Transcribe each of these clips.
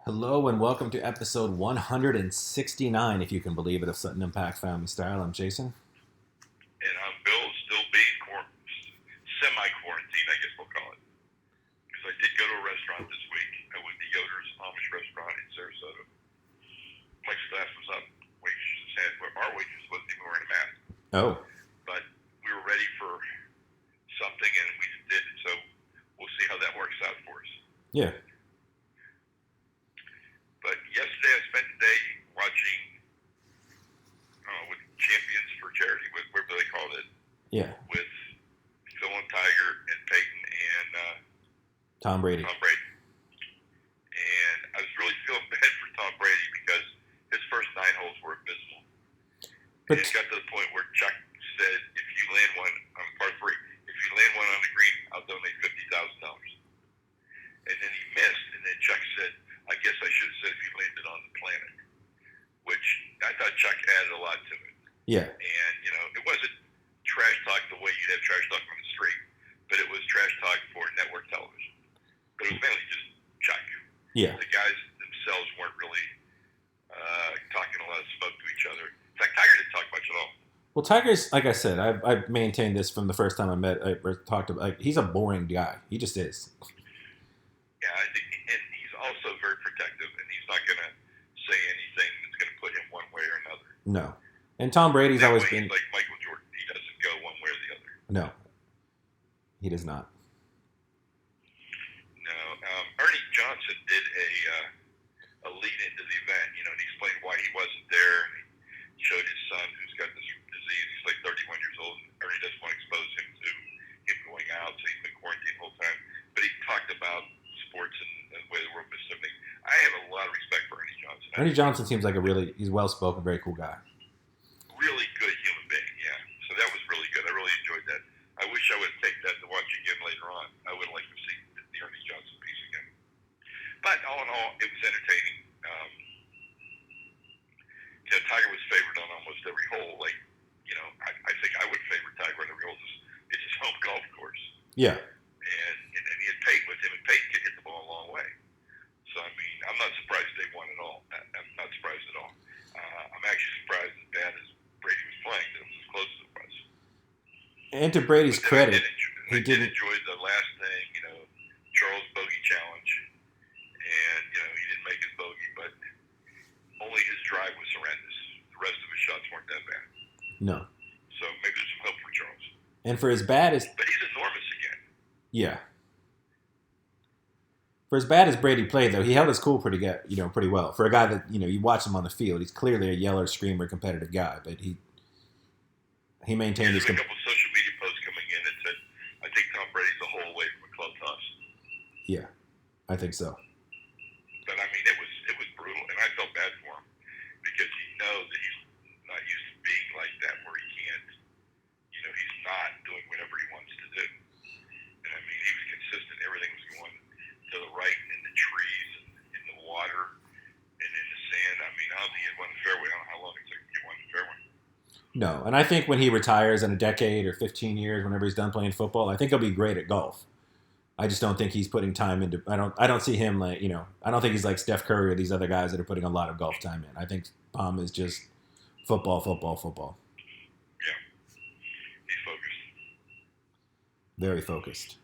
Hello and welcome to episode 169, if you can believe it, of Sutton Impact Family Style. I'm Jason. And I'm Bill, still being semi-quarantined, I guess we'll call it. Because I did go to a restaurant this week. I went to Yoder's Amish restaurant in Sarasota. Plexiglass was up. Our waitress wasn't even wearing a mask. Oh, But we were ready for something, and we did. So we'll see how that works out for us. yeah. But yesterday I spent the day watching with Champions for Charity, whatever they called it, Yeah. with Phil and Tiger and Peyton and Tom Brady. Tom Brady. And I was really feeling bad for Tom Brady because his first 9 holes were abysmal. But And it got to the point where Chuck said, if you land one on par 3, if you land one on the green, I'll donate $50,000. And then he missed, and then Chuck said, I guess I should have said if you landed on the planet, which I thought Chuck added a lot to it. Yeah. And, it wasn't trash talk the way you'd have trash talk on the street, but it was trash talk for network television. But it was mainly just Chuck. Yeah. The guys themselves weren't really talking a lot of smoke to each other. In fact, Tiger didn't talk much at all. Well, Tiger's, like I said, I've maintained this from the first time talked about. He's a boring guy. He just is. Yeah, I think, and he's also very protective, and he's not going to say anything that's going to put him one way or another. No. And Tom Brady's That always way, been. he's like Michael Jordan. He doesn't go one way or the other. No. He does not. No, Ernie Johnson did a lead into the event, and he explained why he wasn't there, and he showed his son who's got this disease. He's like 31 years old, and Ernie doesn't want to expose him to him going out, so he's been quarantined the whole time. But he talked about sports and the way the world is shifting. I have a lot of respect for Ernie Johnson. Ernie Johnson seems like he's well-spoken, very cool guy. Really good human being, yeah. So that was really good. I really enjoyed that. I wish I would take that to watch again later on. I would like to see the Ernie Johnson piece again. But all in all, it was entertaining. Tiger was favored on almost every hole. I think I would favor Tiger on every hole. It's his home golf course. Yeah. And then he had Peyton with him, and Peyton could hit the ball a long way. So, I'm not surprised they won at all. I'm not surprised at all. I'm actually surprised as bad as Brady was playing that it was as close as it was. And to Brady's credit, he did enjoy the last thing, Charles bogey challenge. And, he didn't make his bogey, but only his drive was horrendous. The rest of his shots weren't that bad. No. So maybe there's some hope for Charles. And for as bad as... But he's enormous again. Yeah. For as bad as Brady played, though, he held his cool pretty well. For a guy that, you watch him on the field, he's clearly a yeller, screamer, competitive guy. But he maintained his... There's a couple of social media posts coming in that said, I think Tom Brady's a hole away from a club toss. Yeah, I think so. But, it was brutal, and I felt bad for him because you know that he's not used to being like that where he can't, he's not doing whatever he wants to do. And, he was consistent. Everything was going to the right in the trees and in the water and in the sand. I don't think he won the fairway. I don't know how long it took to get one the fairway. No, and I think when he retires in a decade or 15 years, whenever he's done playing football, I think he'll be great at golf. I just don't think he's putting time into. I don't see him I don't think he's like Steph Curry or these other guys that are putting a lot of golf time in. I think Palm is just football. Yeah, he's focused. Very focused.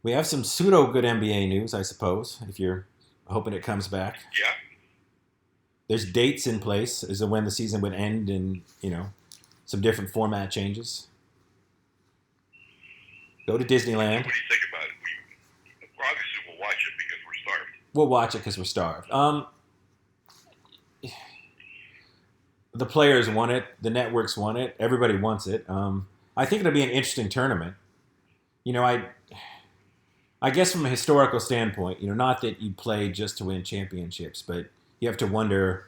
We have some pseudo good NBA news, I suppose, if you're hoping it comes back. Yeah. There's dates in place as to when the season would end and, some different format changes. Go to Disneyland. What do you think about it? Obviously, we'll watch it because we're starved. We'll watch it because we're starved. The players want it. The networks want it. Everybody wants it. I think it'll be an interesting tournament. I guess from a historical standpoint, not that you play just to win championships, but you have to wonder,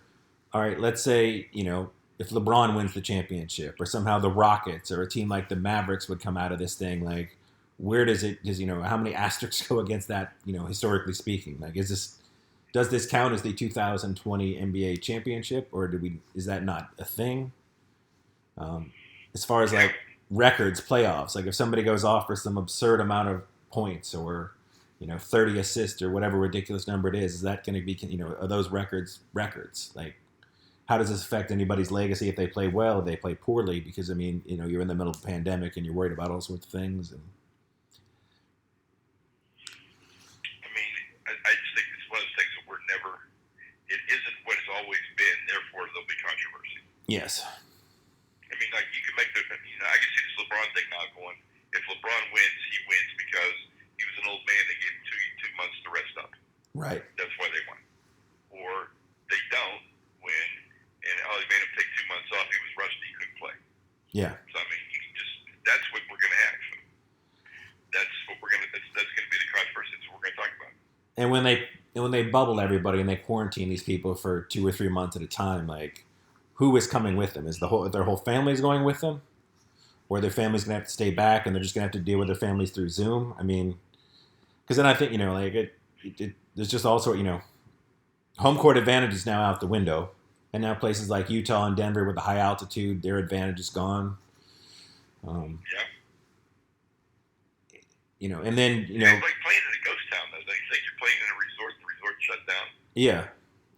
all right, let's say, if LeBron wins the championship or somehow the Rockets or a team like the Mavericks would come out of this thing, like, where does how many asterisks go against that, historically speaking? Like, does this count as the 2020 NBA championship or is that not a thing? As far as like records, playoffs, like if somebody goes off for some absurd amount of points or, 30 assists or whatever ridiculous number it is that going to be, are those records? Like, how does this affect anybody's legacy if they play well, if they play poorly? Because, I mean, you're in the middle of a pandemic and you're worried about all sorts of things. And I mean, I just think it's one of those things that it isn't what it's always been, therefore there'll be controversy. yes. I mean, like, you can make I can see this LeBron thing now going, if LeBron wins, he wins because he was an old man that gave him two months to rest up. Right. That's why they won. Or they don't win, and they made him take 2 months off. He was rusty, he couldn't play. Yeah. So, I mean, that's what we're going to have. That's going to be the controversy. That's what we're going to talk about. And when they bubble everybody and they quarantine these people for 2 or 3 months at a time, like, who is coming with them? Is their whole family's going with them? Or their family's going to have to stay back and they're just going to have to deal with their families through Zoom? I mean, because then I think, there's just also, home court advantage is now out the window. And now places like Utah and Denver with the high altitude, their advantage is gone. Yeah. And then, It's like playing in a ghost town, though. They think you're playing in a resort, the resort shut down. Yeah.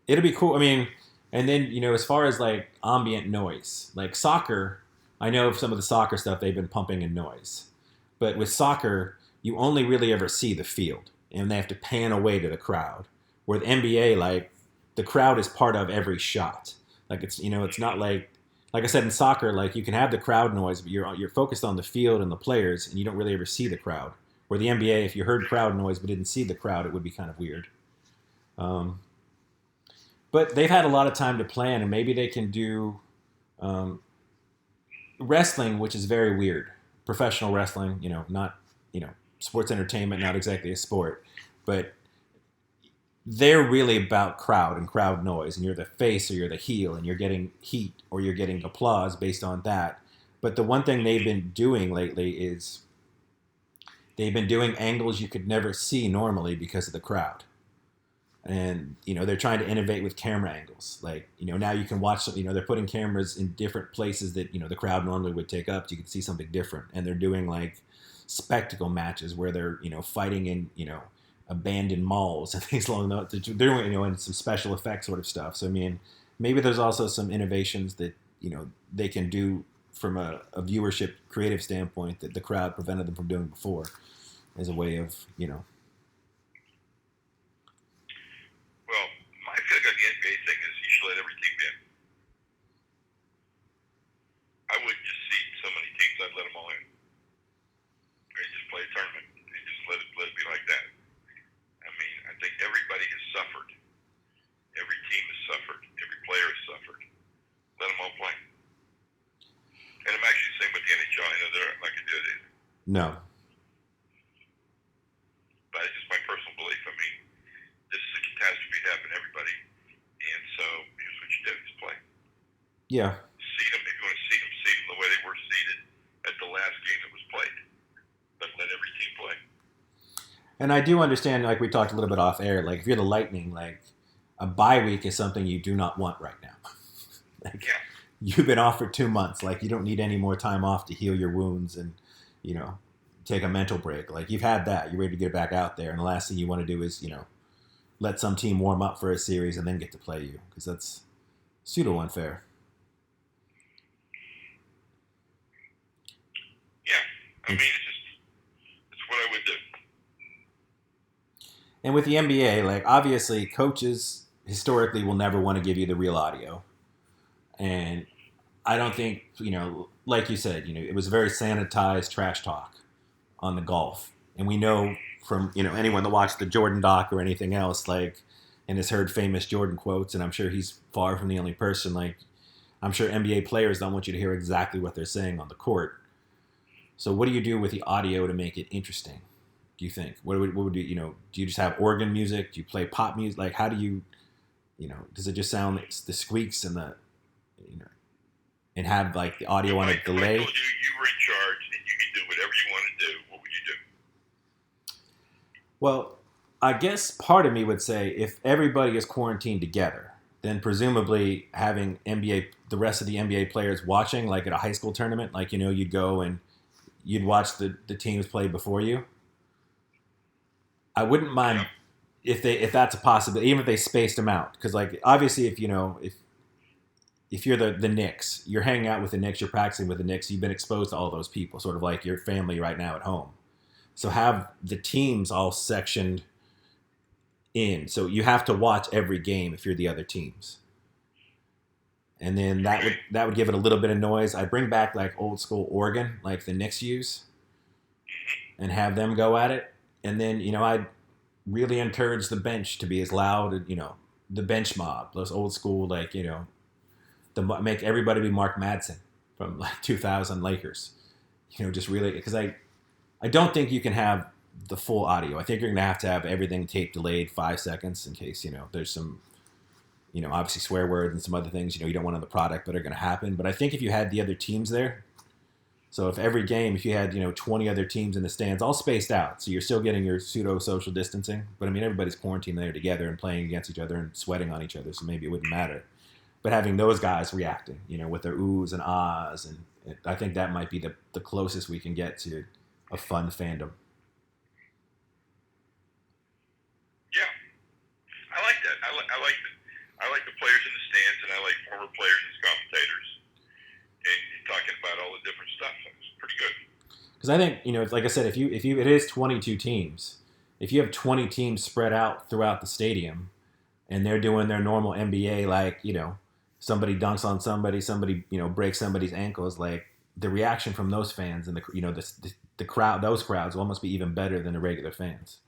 It'll be cool. I mean, and then, as far as like ambient noise, like soccer, I know some of the soccer stuff they've been pumping in noise. But with soccer, you only really ever see the field and they have to pan away to the crowd. With NBA, like, the crowd is part of every shot. Like, it's, it's not like I said in soccer, like, you can have the crowd noise, but you're focused on the field and the players and you don't really ever see the crowd. Where the NBA, if you heard crowd noise but didn't see the crowd, it would be kind of weird. But they've had a lot of time to plan, and maybe they can do wrestling, which is very weird. Professional wrestling, not, sports entertainment, not exactly a sport. But they're really about crowd and crowd noise, and you're the face or you're the heel, and you're getting heat or you're getting applause based on that. But the one thing they've been doing lately is they've been doing angles you could never see normally because of the crowd. And, they're trying to innovate with camera angles. Like, now you can watch, they're putting cameras in different places that, the crowd normally would take up. So you can see something different. And they're doing like spectacle matches where they're, fighting in, abandoned malls and things along those. They're doing, and some special effects sort of stuff. So, I mean, maybe there's also some innovations that, they can do from a viewership creative standpoint that the crowd prevented them from doing before as a way of, Well, my feeling on the NBA thing is you should let every team in. I wouldn't just seed so many teams, I'd let them all in. Or just play a tournament and just let it be like that. I mean, I think everybody has suffered. Every team has suffered. Every player has suffered. Let them all play. And I'm actually saying with the NHL, I know they're not going to do it either. no. But it's just my personal belief. I mean, this is a catastrophe to happen to everybody. And so here's what you do, just play. Yeah. Seed them. If you want to seed them the way they were seeded at the last game that was played. But let every team play. And I do understand, like we talked a little bit off air, like if you're the Lightning, like a bye week is something you do not want right now. Like, Yeah. you've been off for 2 months. Like, you don't need any more time off to heal your wounds and, take a mental break. Like, you've had that. You're ready to get back out there. And the last thing you want to do is, let some team warm up for a series and then get to play you. Because that's pseudo unfair. Yeah. I mean, it's what I would do. And with the NBA, like, obviously, coaches historically will never want to give you the real audio. And I don't think, like you said, it was very sanitized trash talk on the golf. And we know from, anyone that watched the Jordan doc or anything else, like, and has heard famous Jordan quotes, and I'm sure he's far from the only person, like, I'm sure NBA players don't want you to hear exactly what they're saying on the court. So what do you do with the audio to make it interesting, do you think? What would you, do you just have organ music? Do you play pop music? Like, how do you, does it just sound like the squeaks and the, and have like the audio on a delay? If I told you were in charge and you could do whatever you want to do, what would you do? Well, I guess part of me would say if everybody is quarantined together, then presumably having the rest of the NBA players watching, like at a high school tournament, like, you'd go and you'd watch the teams play before you. I wouldn't mind Yep. if that's a possibility, even if they spaced them out, because like obviously if you're the Knicks, you're hanging out with the Knicks, you're practicing with the Knicks, you've been exposed to all those people, sort of like your family right now at home. So have the teams all sectioned in, so you have to watch every game if you're the other teams, and then Okay. that would give it a little bit of noise. I bring back like old school organ, like the Knicks use, and have them go at it, and then I really encourage the bench to be as loud, the bench mob, those old school like the make everybody be Mark Madsen from like 2000 Lakers. Just really because I don't think you can have the full audio. I think you're gonna have to have everything tape delayed 5 seconds in case there's some obviously swear words and some other things you don't want on the product that are gonna happen. But I think if you had the other teams there, so if every game, if you had 20 other teams in the stands, all spaced out, so you're still getting your pseudo social distancing. But I mean everybody's quarantined there together and playing against each other and sweating on each other, so maybe it wouldn't matter. But having those guys reacting, with their oohs and ahs, and I think that might be the closest we can get to a fun fandom. Yeah, I like that. I like the players in the stands, and I like former players as commentators, and talking about all the different stuff. It's pretty good. Because I think like I said, if you it is 22 teams, if you have 20 teams spread out throughout the stadium, and they're doing their normal NBA, like somebody dunks on somebody, somebody breaks somebody's ankles, like the reaction from those fans and the crowd, those crowds will almost be even better than the regular fans.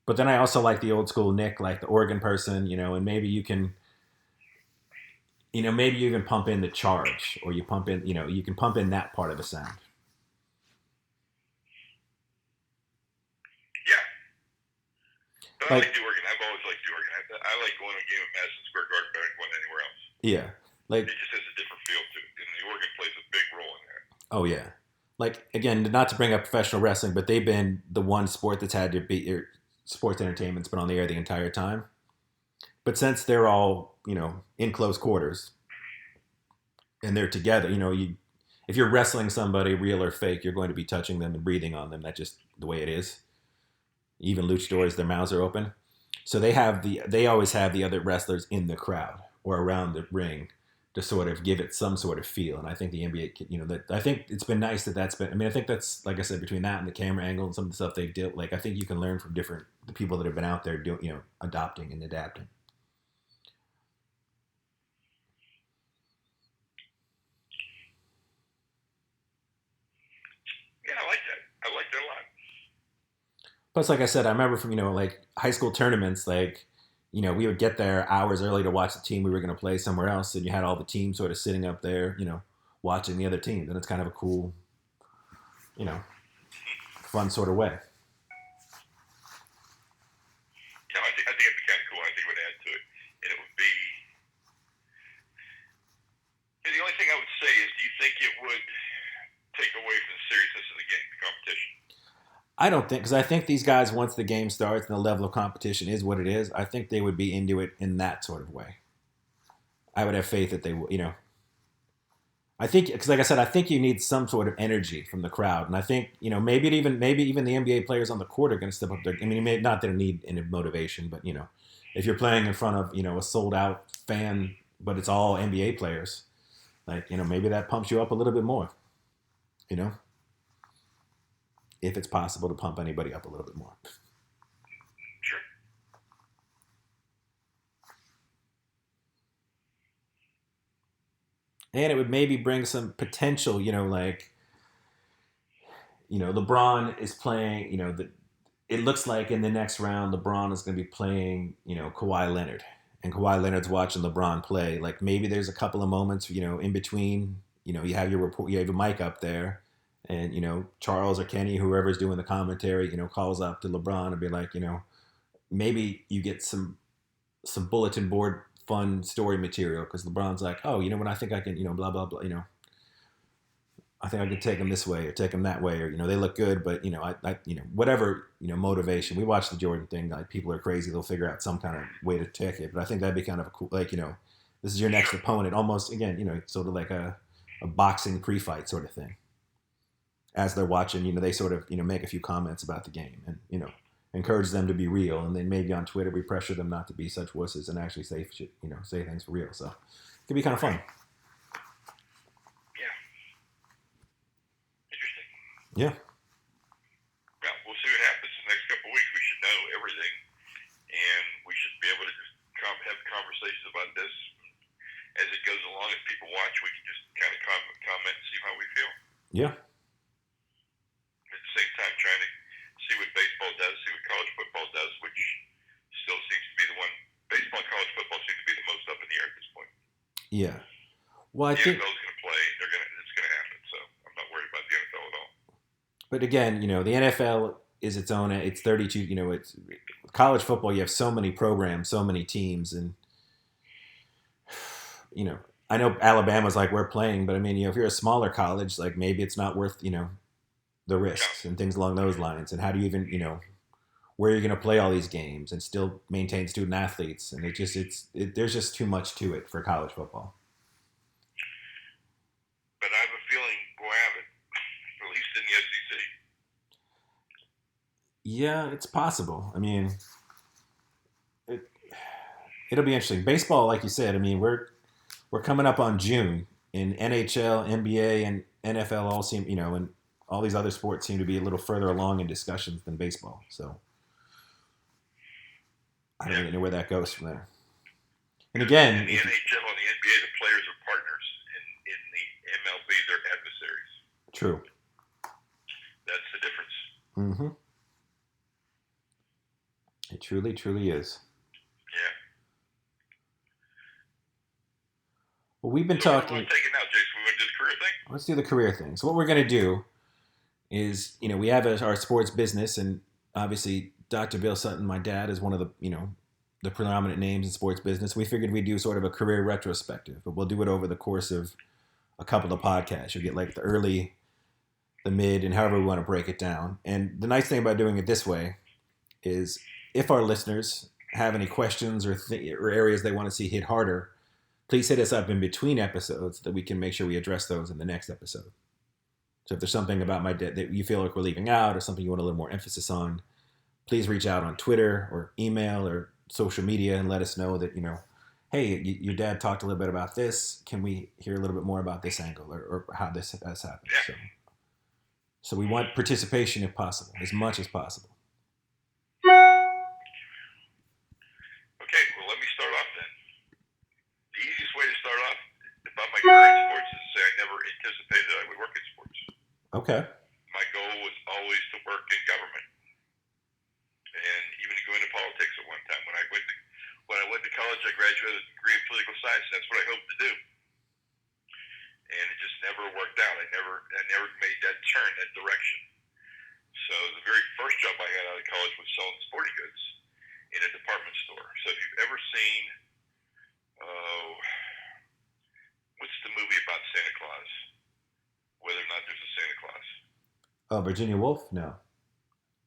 But then I also like the old school Nick, like the Oregon person, and maybe you can, maybe you even pump in the charge, or you pump in, you can pump in that part of the sound. Yeah, but I Like, like the organ. I've always liked the organ. I like going to a game at Madison Square Garden better than going anywhere else. yeah, like, It just has a different feel to it, and the organ plays a big role in that. oh yeah, like again, not to bring up professional wrestling, but they've been the one sport that's had to be sports entertainment's been on the air the entire time. But since they're all in close quarters and they're together, if you're wrestling somebody, real or fake, you're going to be touching them and breathing on them. That's just the way it is. Even luchadors, their mouths are open. So they always have the other wrestlers in the crowd or around the ring to sort of give it some sort of feel. And I think the NBA, that I think it's been nice that that's been. I mean, I think that's like I said, between that and the camera angle and some of the stuff they did. Like I think you can learn from the people that have been out there doing, adopting and adapting. Yeah, I like that. I like that a lot. Plus, like I said, I remember from like high school tournaments, like we would get there hours early to watch the team we were going to play somewhere else, and you had all the teams sort of sitting up there, watching the other teams, and it's kind of a cool, you know, fun sort of way. Yeah, I think it'd be kind of cool. I think it would add to it, and it would be. And the only thing I would say is, do you think it would take away from the seriousness of the game, the competition? I don't think because I think these guys once the game starts and the level of competition is what it is, I think they would be into it in that sort of way. I would have faith that they will, I think because, like I said, I think you need some sort of energy from the crowd, and I think maybe even the NBA players on the court are going to step up their. I mean, you may not their need any motivation, but if you're playing in front of a sold out fan, but it's all NBA players, like maybe that pumps you up a little bit more. You know, if it's possible to pump anybody up a little bit more. Sure. And it would maybe bring some potential, LeBron is playing, it looks like in the next round, LeBron is going to be playing, Kawhi Leonard. And Kawhi Leonard's watching LeBron play. Like maybe there's a couple of moments, in between, you have your report, you have your mic up there, and Charles or Kenny, whoever's doing the commentary, calls up to LeBron and be like, maybe you get some bulletin board fun story material because LeBron's like, oh, when I think I can, blah blah blah, I think I could take them this way or take them that way, or they look good, but whatever motivation. We watch the Jordan thing, like people are crazy, they'll figure out some kind of way to take it. But I think that'd be kind of a cool, like this is your next opponent, almost again, sort of like a boxing pre-fight sort of thing. as they're watching, they sort of, make a few comments about the game and, encourage them to be real. And then maybe on Twitter, we pressure them not to be such wusses and actually say shit, say things for real. So it can be kind of fun. Yeah. Interesting. Yeah. Well, we'll see what happens in the next couple of weeks. We should know everything, and we should be able to just have conversations about this as it goes along. If people watch, we can just kind of comment and see how we feel. Yeah. At the same time, trying to see what baseball does, see what college football does, which still seems to be the one. Baseball and college football seem to be the most up in the air at this point. Yeah. Well, I the think NFL's going to play. It's going to happen. So I'm not worried about the NFL at all. But again, the NFL is its own. It's 32. It's college football. You have so many programs, so many teams, and I know Alabama's like we're playing, but I mean, if you're a smaller college, like maybe it's not worth the risks and things along those lines. And how do you even where you're going to play all these games and still maintain student athletes? And there's just too much to it for college football. But I have a feeling we'll have it, at least in the SEC. Yeah, it's possible. I mean, it'll be interesting. Baseball, like you said, I mean, we're coming up on June, and NHL, NBA, and NFL all seem, and all these other sports seem to be a little further along in discussions than baseball. So I don't really know where that goes from there. And again, in the NHL and the NBA, the players are partners. In the MLB, they're adversaries. True. That's the difference. Mm-hmm. It truly, truly is. Yeah. Well, we've been So talking. what do we want to take it now, Jason? We want to do the career thing? Let's do the career thing. So what we're going to do is, we have our sports business, and obviously Dr. Bill Sutton, my dad, is one of the, the predominant names in sports business. We figured we'd do sort of a career retrospective, but we'll do it over the course of a couple of podcasts. You'll get like the early, the mid, and however we want to break it down. And the nice thing about doing it this way is if our listeners have any questions or areas they want to see hit harder, please hit us up in between episodes that we can make sure we address those in the next episode. So if there's something about my dad that you feel like we're leaving out or something you want a little more emphasis on, please reach out on Twitter or email or social media and let us know that, hey, your dad talked a little bit about this. Can we hear a little bit more about this angle or how this has happened? So we want participation if possible, as much as possible. Okay, well, let me start off then. The easiest way to start off about my career in sports is to say I never anticipated that I would work in sports. Okay. My goal was always to work in government and even to go into politics at one time. When I went to college, I graduated with a degree in political science. That's what I hoped to do. And it just never worked out. I never made that turn, that direction. So the very first job I had out of college was selling sporting goods in a department store. So if you've ever seen, what's the movie about Santa Claus? Whether or not there's a Santa Claus. Oh, Virginia Woolf? No.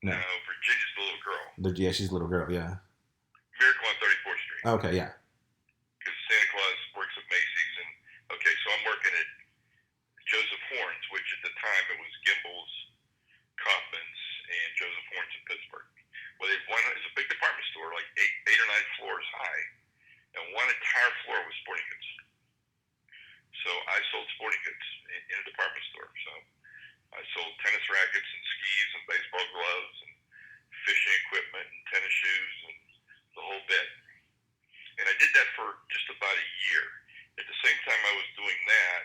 No, Virginia's the little girl. Yeah, she's a little girl, yeah. Miracle on 34th Street. Okay, yeah. Because Santa Claus works at Macy's. And okay, so I'm working at Joseph Horne's, which at the time it was Gimbel's, Kaufman's, and Joseph Horne's in Pittsburgh. Well, it's a big department store, like eight or nine floors high, and one entire floor was sporting goods. So I sold sporting goods in a department store. So I sold tennis rackets and skis and baseball gloves and fishing equipment and tennis shoes and the whole bit. And I did that for just about a year. At the same time I was doing that,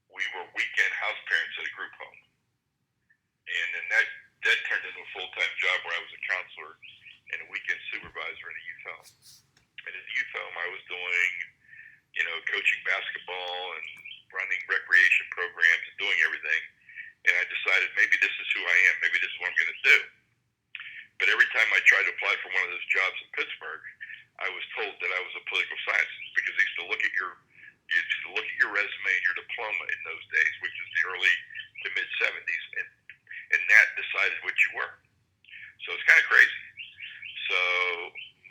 we were weekend house parents at a group home. And then that turned into a full-time job where I was a counselor and a weekend supervisor in a youth home. And in the youth home, I was doing, coaching basketball and running recreation programs and doing everything. And I decided maybe this is who I am. Maybe this is what I'm going to do. But every time I tried to apply for one of those jobs in Pittsburgh, I was told that I was a political scientist because they used to look at your resume and your diploma in those days, which is the early to mid 70s, and that decided what you were. So it's kind of crazy. So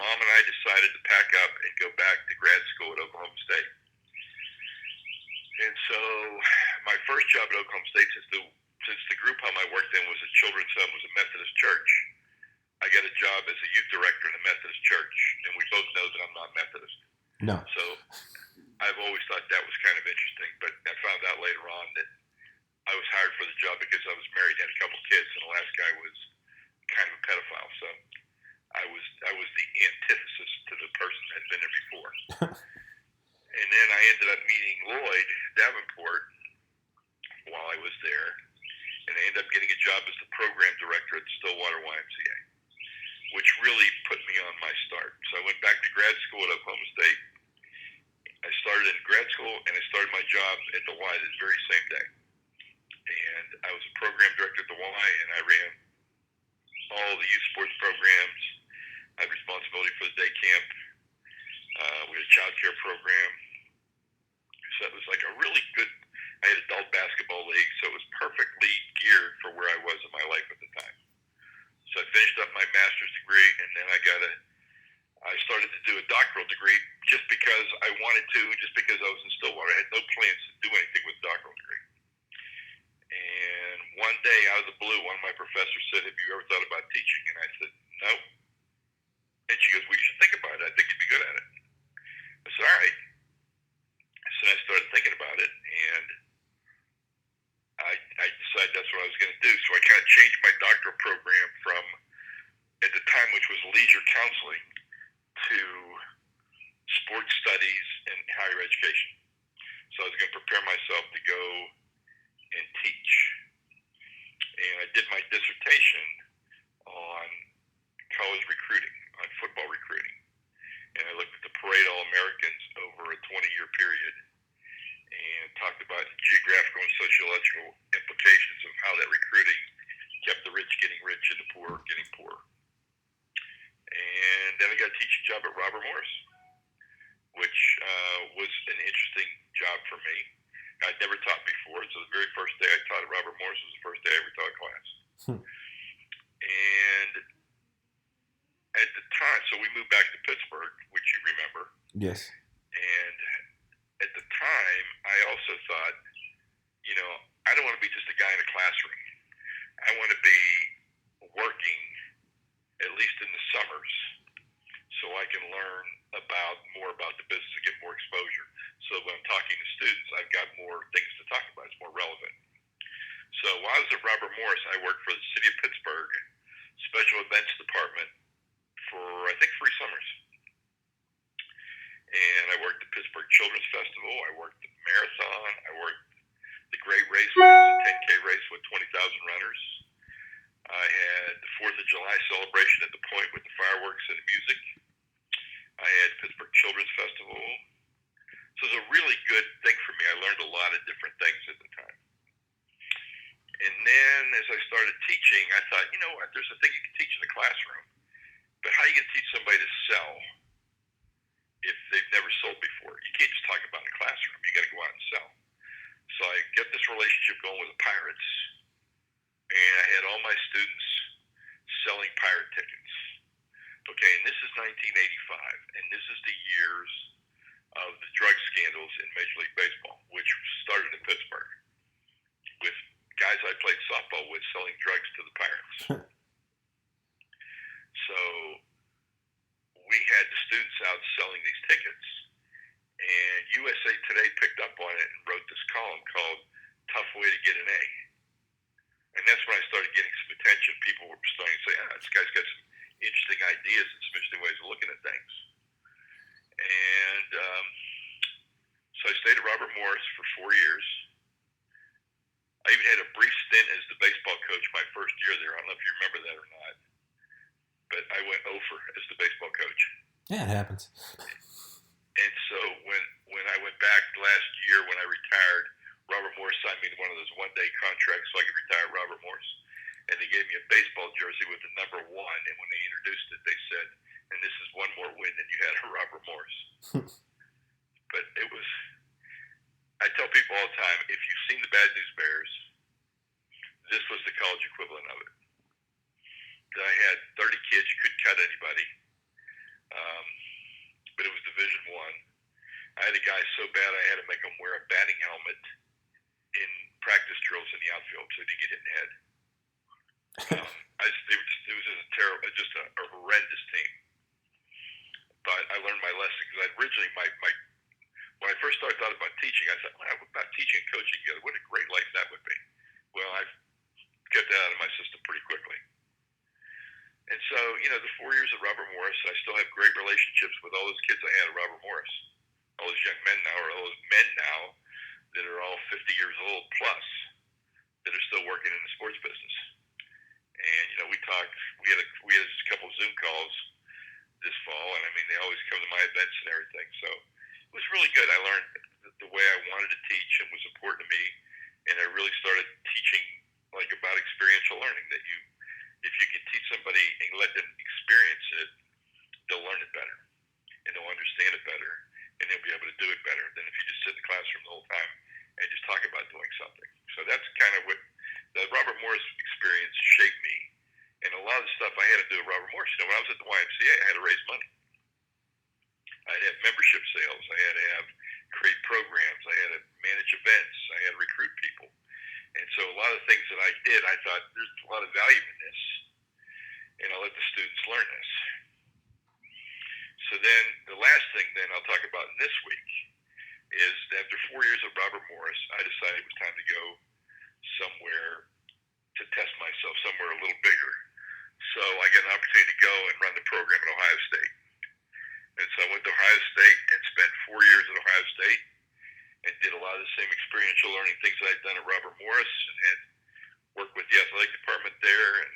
Mom and I decided to pack up and go back to grad school at Oklahoma State. And so my first job at Oklahoma State, since the since the group home I worked in was a children's home, was a Methodist church, I got a job as a youth director in a Methodist church, and we both know that I'm not Methodist. No. So I've always thought that was kind of interesting, but I found out later on that I was hired for the job because I was married, had a couple kids, and the last guy was kind of a pedophile. So I was the antithesis to the person that had been there before. And then I ended up meeting Lloyd Davenport while I was there, and I ended up getting a job as the program director at the Stillwater YMCA, which really put me on my start. So I went back to grad school at Oklahoma State. I started in grad school, and I started my job at the Y this very same day. And I was a program director at the Y, and I ran all the youth sports programs. I had responsibility for the day camp. We had a child care program. So it was like a really good, I had adult basketball league, so it was perfectly geared for where I was in my life at the time. So I finished up my master's degree, and then I started to do a doctoral degree just because I wanted to, just because I was in Stillwater. I had no plans to do anything with a doctoral degree. And one day, out of the blue, one of my professors said, "Have you ever thought about teaching?" And I said, "No." And she goes, "Well, you should think about it. I think you'd be good at it." I said, "All right." So I started thinking about it, and I decided that's what I was going to do. So I kind of changed my doctoral program from, at the time, which was leisure counseling, to sports studies and higher education. So I was going to prepare myself to go and teach. And I did my dissertation on college recruiting, on football recruiting. And I looked at the parade All-Americans over a 20-year period and talked about the geographical and sociological implications of how that recruiting kept the rich getting rich and the poor getting poor. And then I got a teaching job at Robert Morris, which was an interesting job for me. I'd never taught before, so the very first day I taught at Robert Morris was the first day I ever taught a class. And at the time, so we moved back to Pittsburgh, which you remember. Yes. And at the time, I also thought, I don't want to be just a guy in a classroom. I want to be working, at least in the summers, so I can learn more about the business and get more exposure. So when I'm talking to students, I've got more things to talk about. It's more relevant. So while I was at Robert Morris, I worked for the City of Pittsburgh Special Events Department for, I think, 3 summers. And I worked the Pittsburgh Children's Festival. I worked the Marathon. I worked the Great Race, which was a 10K race with 20,000 runners. I had the 4th of July celebration at the Point with the fireworks and the music. I had Pittsburgh Children's Festival. So it was a really good thing for me. I learned a lot of different things at the time. And then as I started teaching, I thought, you know what, there's a thing you can teach in the classroom, but how are you going to teach somebody to sell if they've never sold before? You can't just talk about it in the classroom. You got to go out and sell. So I get this relationship going with the Pirates, and I had all my students selling pirate tickets. Okay, and this is 1985, and this is the years of the drug scandals in Major League Baseball, which started in Pittsburgh, with guys I played softball with selling drugs to the Pirates. So we had the students out selling these tickets, and USA Today picked up on it and wrote this column called "Tough Way to Get an A." And that's when I started getting some attention. People were starting to say, this guy's got some interesting ideas and some interesting ways of looking at things. And so I stayed at Robert Morris for 4 years. I even had a brief stint as the baseball coach my first year there. I don't know if you remember that or not, but I went over as the baseball coach. Yeah, it happens. And so when I went back last year, when I retired, Robert Morris signed me to one of those one-day contracts so I could retire at Robert Morris. And they gave me a baseball jersey with the number 1. And when they introduced it, they said, "And this is one more win than you had at Robert Morris." But it was, I tell people all the time, if you've seen the Bad News Bears, this was the college equivalent of it. That I had 30 kids, you couldn't cut anybody. But it was Division I. I had a guy so bad I had to make him wear a batting helmet in practice drills in the outfield, so he didn't get hit in the head. It was just a horrendous team. But I learned my lesson because originally when I first thought about teaching, I thought, wow, what about teaching and coaching together? What a great life that would be. Well, I got that out of my system pretty quickly. And so, the 4 years at Robert Morris, I still have great relationships with all those kids I had at Robert Morris. All those young men now, or all those men now that are all 50 years old plus that are still working in the sports business. And, we talked, we had a couple of Zoom calls this fall, and I mean, they always come to my events and everything. So it was really good. I learned the way I wanted to teach and was important to me. And I really started teaching about experiential learning, that if you can teach somebody and let them experience it, they'll learn it better and they'll understand it better and they'll be able to do it better than if you just sit in the classroom the whole time and just talk about doing something. So that's kind of what the Robert Morris experience shaped me. And a lot of the stuff I had to do at Robert Morris, when I was at the YMCA, I had to raise money. I had to have membership sales. I had to create programs. I had to manage events. I had to recruit people. And so a lot of things that I did, I thought there's a lot of value in this, and I'll let the students learn this. So then the last thing then I'll talk about this week is that after 4 years at Robert Morris, I decided it was time to go somewhere to test myself, somewhere a little bigger. So I got an opportunity to go and run the program at Ohio State. And so I went to Ohio State and spent 4 years at Ohio State and did a lot of the same experiential learning things that I'd done at Robert Morris, and had worked with the athletic department there, and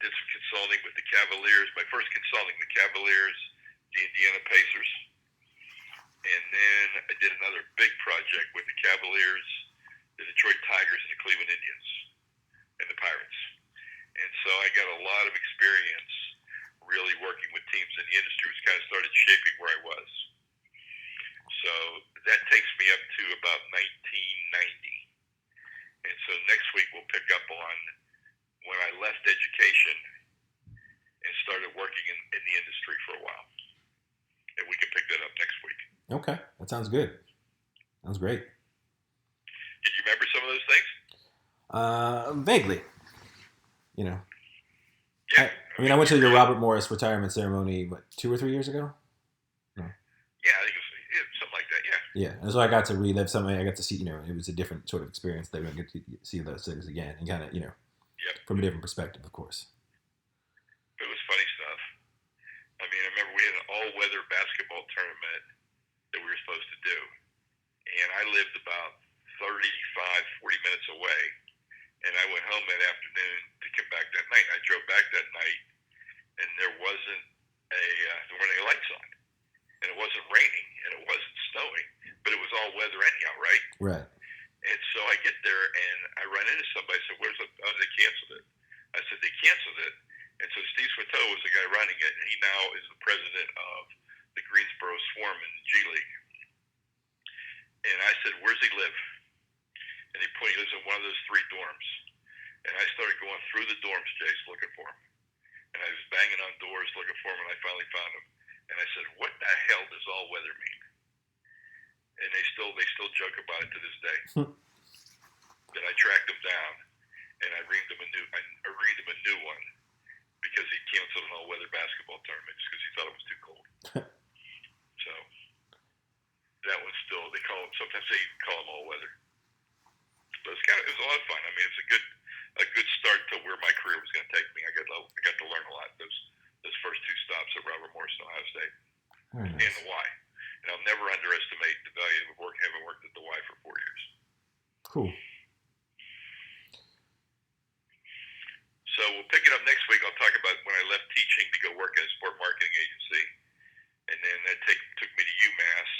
did some consulting with the Cavaliers. My first consulting, the Cavaliers, the Indiana Pacers. And then I did another big project with the Cavaliers, the Detroit Tigers, and the Cleveland Indians, and the Pirates. And so I got a lot of experience really working with teams in the industry, which kind of started shaping where I was. So that takes me up to about 1990. And so next week we'll pick up on when I left education and started working in the industry for a while. And we can pick that up next week. Okay. That sounds good. Sounds great. Did you remember some of those things? Vaguely. Yeah. I went to your Robert Morris retirement ceremony, 2 or 3 years ago? No. Yeah, I think it was something like that, yeah. Yeah, and so I got to relive something. I got to see, it was a different sort of experience. They would get to see those things again and kind of, Yep. from a different perspective, of course. It was funny stuff. I mean, I remember we had an all-weather basketball tournament that we were supposed to do. And I lived about 35, 40 minutes away. And I went home that afternoon to come back that night. I drove back that night, and there weren't any lights on. And it wasn't raining, and it wasn't snowing, but it was all weather anyhow, right? Right. And so I get there, and I run into somebody. I said, they canceled it. I said, they canceled it. And so Steve Swinto was the guy running it, and he now is the president of the Greensboro Swarm in the G League. And I said, where's he live? And he lives in one of those 3 dorms. And I started going through the dorms, Jace, looking for him. And I was banging on doors looking for him, and I finally found him. And I said, what the hell does all weather mean? And they still joke about it to this day. Then I tracked him down, and I reamed him a new one because he canceled an all-weather basketball tournament just because he thought it was too cold. So that one's still, sometimes they call him all-weather. But it was a lot of fun. I mean, it's a good start to where my career was going to take me. I got to learn a lot those first 2 stops at Robert Morris and Ohio State. Very nice. And the Y. And I'll never underestimate the value of having worked at the Y for 4 years. Cool. So we'll pick it up next week. I'll talk about when I left teaching to go work in a sport marketing agency. And then that took me to UMass.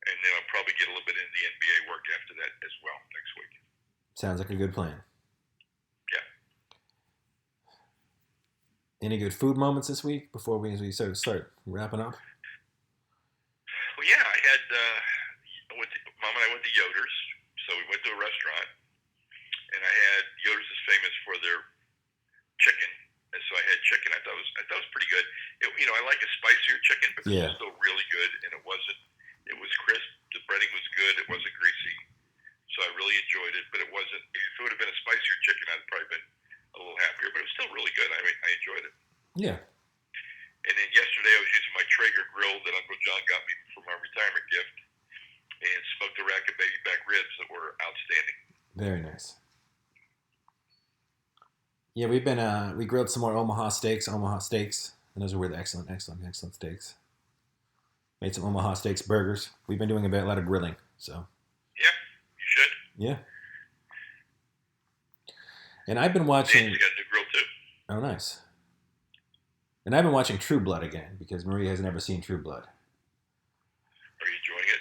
And then I'll probably get a little bit into the NBA work after that as well next week. Sounds like a good plan. Yeah. Any good food moments this week before we sort of start wrapping up? Well, yeah, I had Mom and I went to Yoder's, so we went to a restaurant, and I had Yoder's is famous for their chicken, and so I had chicken. I thought it was pretty good. I like a spicier chicken, but it was still really good, and it was crisp. The breading was good. It wasn't greasy. So I really enjoyed it, but it wasn't. If it would have been a spicier chicken, I'd probably been a little happier. But it was still really good. I mean, I enjoyed it. Yeah. And then yesterday, I was using my Traeger grill that Uncle John got me for my retirement gift, and smoked a rack of baby back ribs that were outstanding. Very nice. Yeah, we've been we grilled some more Omaha steaks, and those are really excellent steaks. Made some Omaha steaks burgers. We've been doing a lot of grilling, so Yeah, you should. yeah. And I've been Danny's watching. got a new grill too. Oh, nice. And I've been watching True Blood again because Marie has never seen True Blood. Are you enjoying it?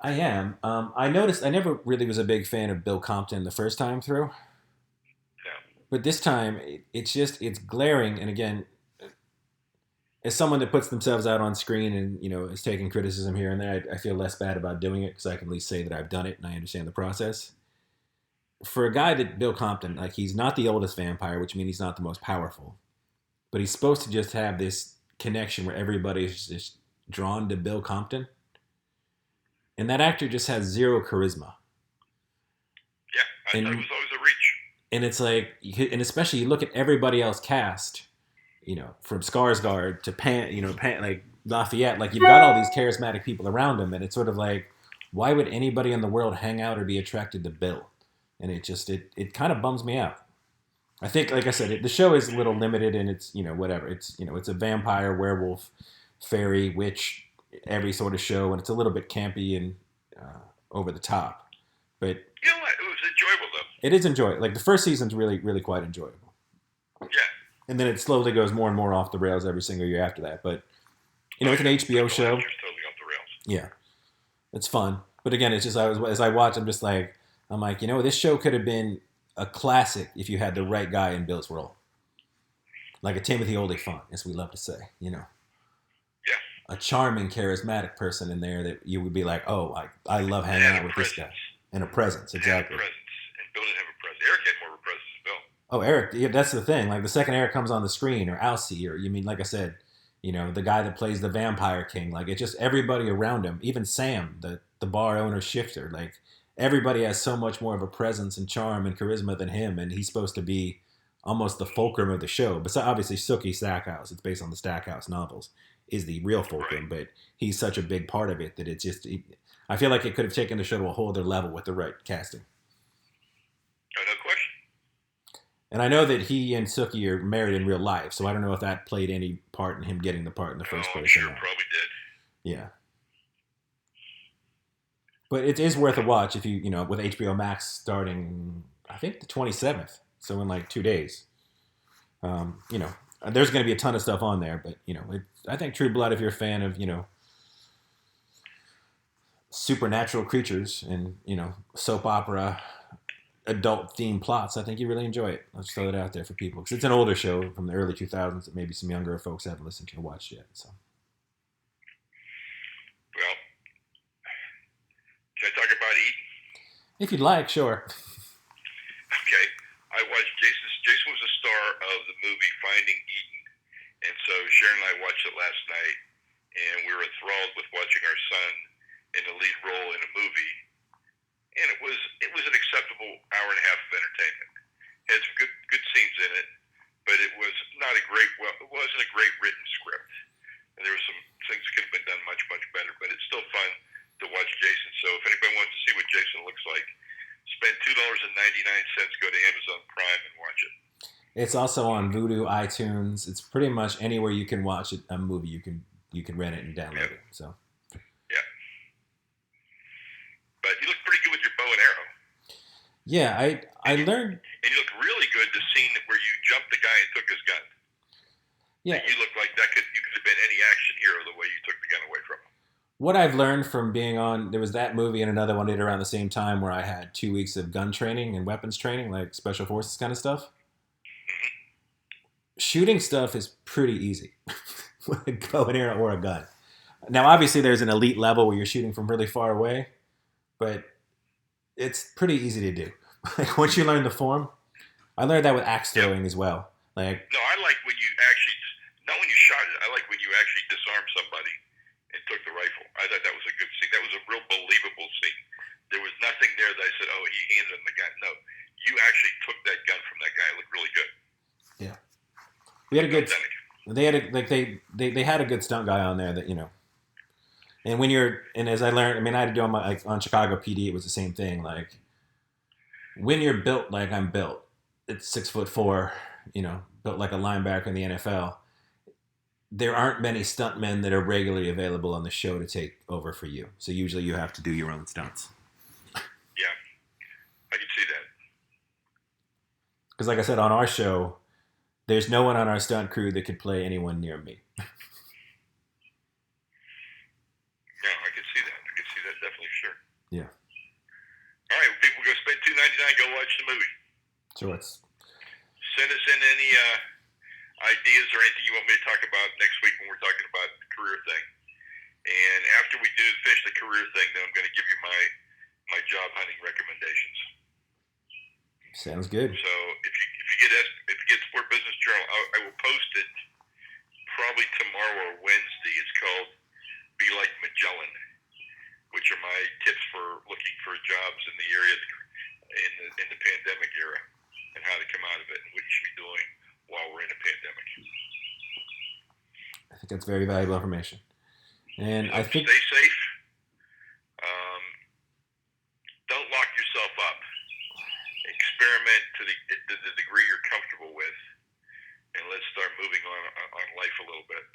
I am. I noticed I never really was a big fan of Bill Compton the first time through, No. but this time it's glaring. And again, as someone that puts themselves out on screen and is taking criticism here and there, I feel less bad about doing it because I can at least say that I've done it and I understand the process. For a guy that Bill Compton, like he's not the oldest vampire, which means he's not the most powerful, but he's supposed to just have this connection where everybody's just drawn to Bill Compton. And that actor just has zero charisma. Yeah, I thought it was always a reach. And it's like, and especially you look at everybody else cast, from Skarsgård to like Lafayette, like you've got all these charismatic people around him, and it's sort of like, why would anybody in the world hang out or be attracted to Bill? And it kind of bums me out. I think, like I said, the show is a little limited, and it's whatever. It's it's a vampire, werewolf, fairy, witch, every sort of show, and it's a little bit campy and over the top. But you know what? It was enjoyable though. It is enjoyable. Like the first season's really, really quite enjoyable. Yeah. And then it slowly goes more and more off the rails every single year after that. But it's an HBO show. Totally off the rails. Yeah, it's fun. But again, it's just as I watch, I'm like, this show could have been a classic if you had the right guy in Bill's role, like a Timothy Olyphant, as we love to say. Yeah. A charming, charismatic person in there that you would be like, oh, I love hanging out with this guy. And a presence, exactly. And a presence. And Bill didn't have a presence. Eric had more of a presence than Bill. Oh, Eric, yeah, that's the thing. Like the second Eric comes on the screen, or Alcee, or like I said, the guy that plays the Vampire King, like it's just everybody around him, even Sam, the bar owner shifter, like everybody has so much more of a presence and charm and charisma than him, and he's supposed to be almost the fulcrum of the show. But obviously, Sookie Stackhouse, it's based on the Stackhouse novels, is the real fulcrum, but he's such a big part of it that it's just, I feel like it could have taken the show to a whole other level with the right casting. Oh, no question. And I know that he and Sookie are married in real life, so I don't know if that played any part in him getting the part in the first place. I'm sure probably did. Yeah. But it is worth a watch if you with HBO Max starting, I think, the 27th, so in like 2 days. There's going to be a ton of stuff on there, but I think True Blood, if you're a fan of supernatural creatures and soap opera, adult themed plots, I think you really enjoy it. Let's throw it out there for people because it's an older show from the early 2000s that maybe some younger folks haven't listened to or watched yet. So, well, can I talk about Eden? If you'd like, sure. Okay. I watched Jason was a star of the movie Finding Eden, and so Sharon and I watched it last night, and we were enthralled with watching our son in the lead role in a movie, and it was an acceptable hour and a half of entertainment. It had some good scenes in it, but it was not it wasn't a great written script, and there were some things that could have been done much better, but it's still fun to watch Jason. So if anybody wants to see what Jason looks like, spend $2.99, go to Amazon Prime and watch it. It's also on Vudu, iTunes. It's pretty much anywhere you can watch a movie. You can rent it and download it. So. Yeah. But you look pretty good with your bow and arrow. Yeah, I learned. And you look really good the scene where you jumped the guy and took his gun. Yeah. You look like you could have been any action hero the way you took the gun away from him. What I've learned from being on, there was that movie and another one did around the same time where I had 2 weeks of gun training and weapons training, like special forces kind of stuff. Shooting stuff is pretty easy with a bow and arrow or a gun. Now, obviously, there's an elite level where you're shooting from really far away, but it's pretty easy to do. Like once you learn the form, I learned that with axe throwing as well. Like no, I like when you actually, not when you shot it. I like when you actually disarmed somebody and took the rifle. I thought that was a good scene. That was a real believable scene There was nothing there that I said, oh, he handed him the gun. No, you actually took that gun from that guy. It looked really good. Yeah, we had a good. Authentic. They had a, like they had a good stunt guy on there that And when you're and as I learned, I mean, I had to do on my on Chicago PD. It was the same thing. Like when you're built like I'm built, it's 6'4", built like a linebacker in the NFL. There aren't many stuntmen that are regularly available on the show to take over for you. So usually you have to do your own stunts. Yeah, I can see that. Because like I said, on our show, there's no one on our stunt crew that could play anyone near me. No, I can see that. I can see that definitely, sure. Yeah. All right, well, people go spend $2.99. Go watch the movie. So it's Send us in any ideas or anything you want me to talk about next week when we're talking about the career thing. And after we do finish the career thing, then I'm going to give you my job hunting recommendations. sounds good. So if you get Sport Business Journal, I will post it probably tomorrow or Wednesday. It's called "Be Like Magellan," which are my tips for looking for jobs in the area in the pandemic era, and how to come out of it, and what you should be doing while we're in a pandemic. I think that's very valuable information. And I think stay safe. Don't lock yourself up. Experiment to the degree you're comfortable with, and let's start moving on life a little bit.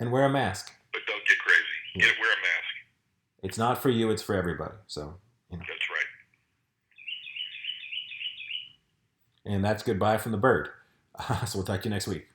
and wear a mask. But don't get crazy. Yeah. Wear a mask. It's not for you, it's for everybody. So, That's right. And that's goodbye from the bird. So we'll talk to you next week.